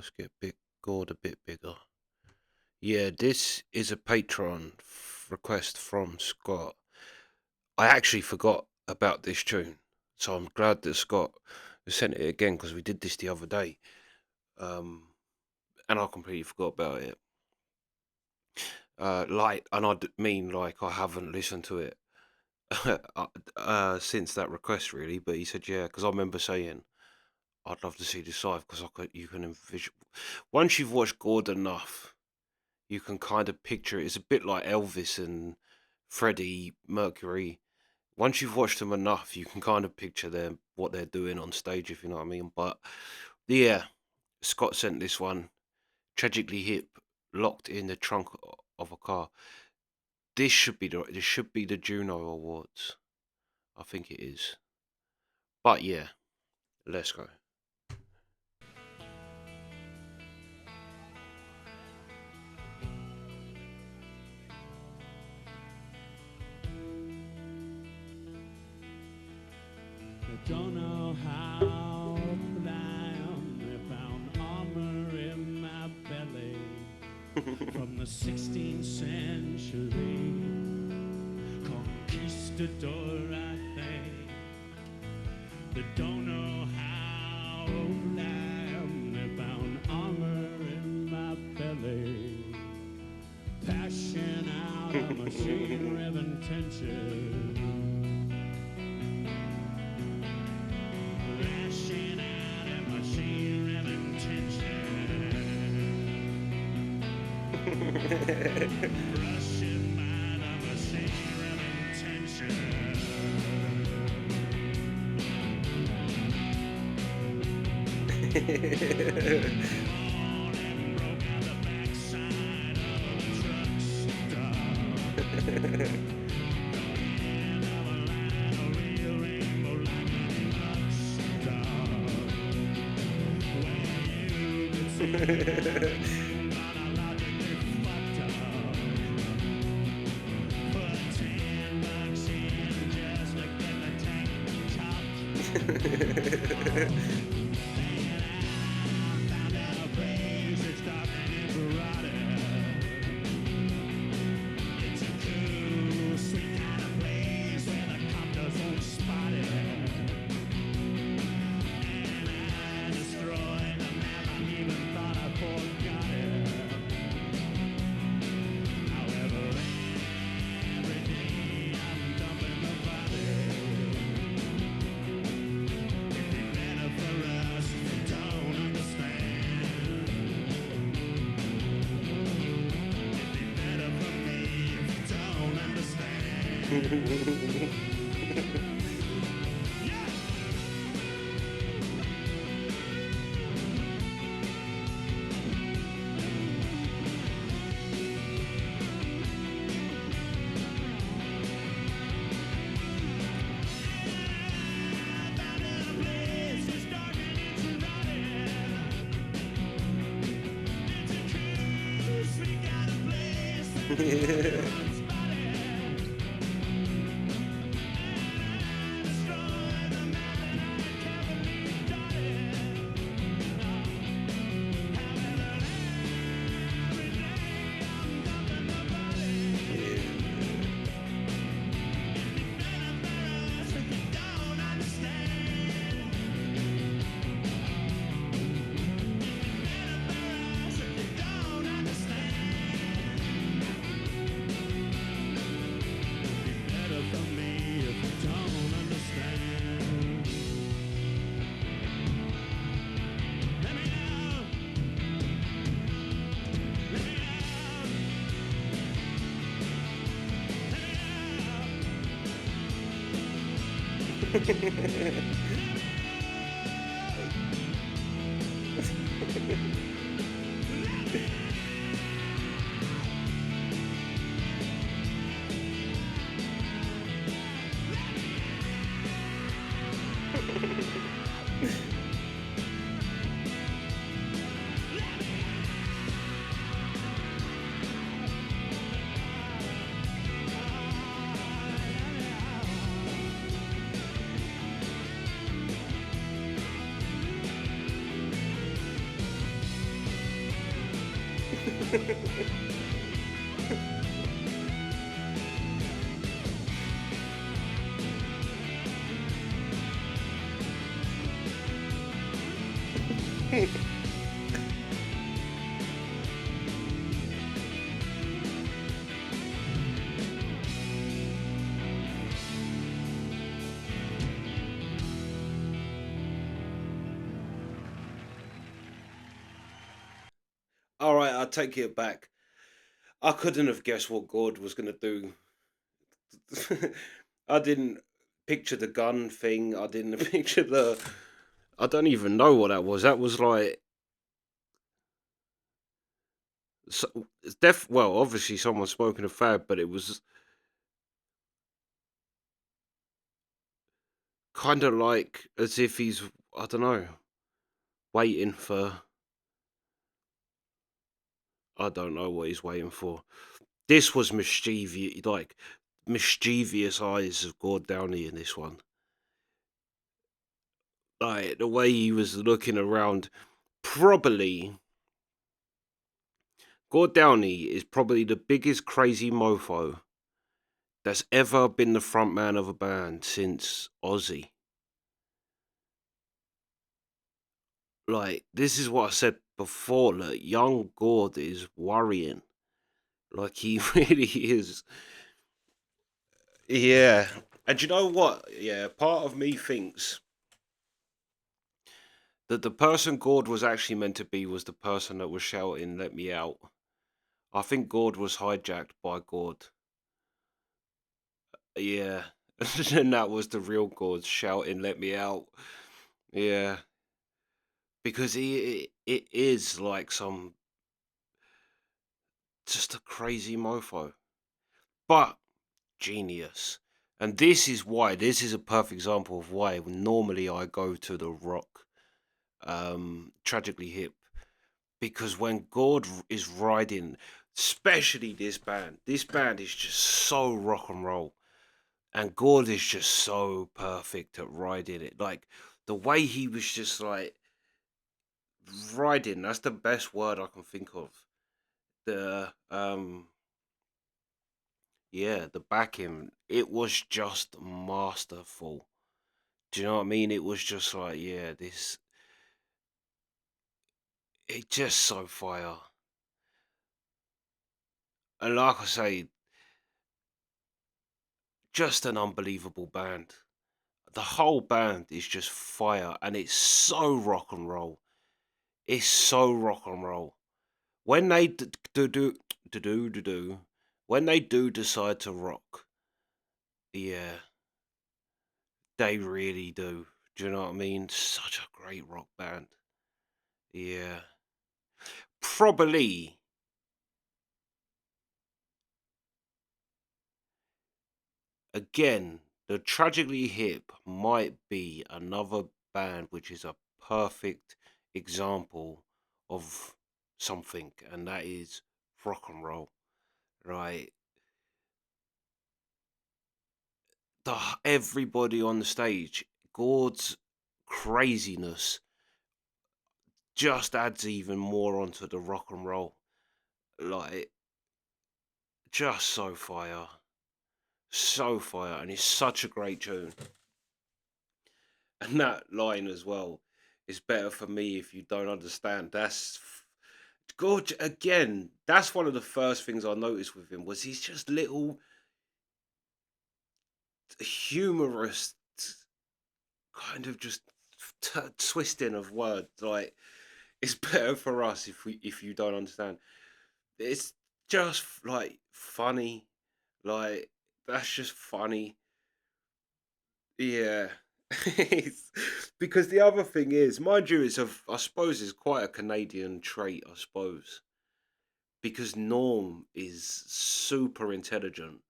Let's get big gourd a bit bigger. Yeah, this is a Patreon request from Scott. I actually forgot about this tune, so I'm glad that Scott sent it again because we did this the other day, and I completely forgot about it. And I mean like I haven't listened to it since that request really. But he said yeah, because I remember saying I'd love to see this live because you can envision once you've watched Gord enough, you can kind of picture it. It's a bit like Elvis and Freddie Mercury. Once you've watched them enough, you can kind of picture what they're doing on stage, if you know what I mean. But yeah, Scott sent this one. Tragically hip, locked in the trunk of a car. This should be the Juno Awards. I think it is. But yeah, let's go. I don't know how, but I only found armor in my belly from the 16th century. Conquistador, I think. They don't know how, but I only found armor in my belly. Passion out of machine of intention. Rushing mind of a single intention. Morning broke out the backside of a truck stop. End of a line, a real rainbow lightning rock star. Where you could see All right, I'll take it back. I couldn't have guessed what Gord was gonna do. I didn't picture the gun thing. I didn't picture the. I don't even know what that was. That was like, it's well, obviously someone smoking a fag, but it was kind of like as if he's, I don't know, waiting for. I don't know what he's waiting for. This was mischievous, like mischievous eyes of Gord Downey in this one. Like the way he was looking around, probably Gord Downey is probably the biggest crazy mofo that's ever been the front man of a band since Ozzy. Like, this is what I said before, like, young Gord is worrying. Like, he really is. Yeah. And you know what? Yeah, part of me thinks that the person Gord was actually meant to be was the person that was shouting, "Let me out." I think Gord was hijacked by Gord. Yeah. And that was the real Gord shouting, "Let me out." Yeah. Because it is like some just a crazy mofo, but genius. And this is a perfect example of why normally I go to the rock, Tragically Hip, because when is riding, especially this band is just so rock and roll, and Gord is just so perfect at riding it. Like the way he was just like riding, that's the best word I can think of. The Yeah, the backing, it was just masterful. Do you know what I mean? It was just like, yeah, it just so fire. And like I say, just an unbelievable band. The whole band is just fire, and it's so rock and roll. It's so rock and roll. When they do, when they do decide to rock, yeah, they really do. Do you know what I mean? Such a great rock band. Yeah. Probably, again, the Tragically Hip might be another band which is a perfect example of something, and that is rock and roll, right? Everybody on the stage, Gord's craziness just adds even more onto the rock and roll. Like, just so fire, and it's such a great tune. And that line as well is better for me if you don't understand. Gorge again. That's one of the first things I noticed with him was he's just little humorous kind of just twisting of words. Like it's better for us if you don't understand. It's just like funny. Like that's just funny. Yeah. It's- because the other thing is, mind you, I suppose it's quite a Canadian trait, I suppose. Because Norm is super intelligent,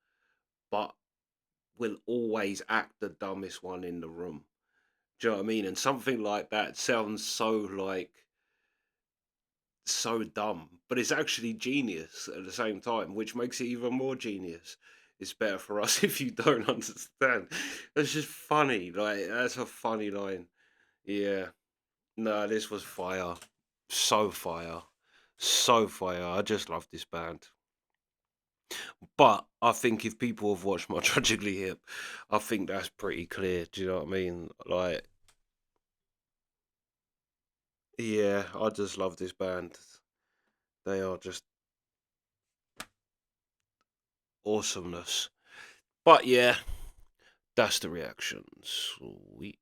but will always act the dumbest one in the room. Do you know what I mean? And something like that sounds so like so dumb, but it's actually genius at the same time, which makes it even more genius. It's better for us if you don't understand. That's just funny. Like that's a funny line. Yeah. No, this was fire. So fire. So fire. I just love this band. But I think if people have watched my Tragically Hip, I think that's pretty clear. Do you know what I mean? Like, yeah, I just love this band. They are just awesomeness. But yeah, that's the reaction. Sweet.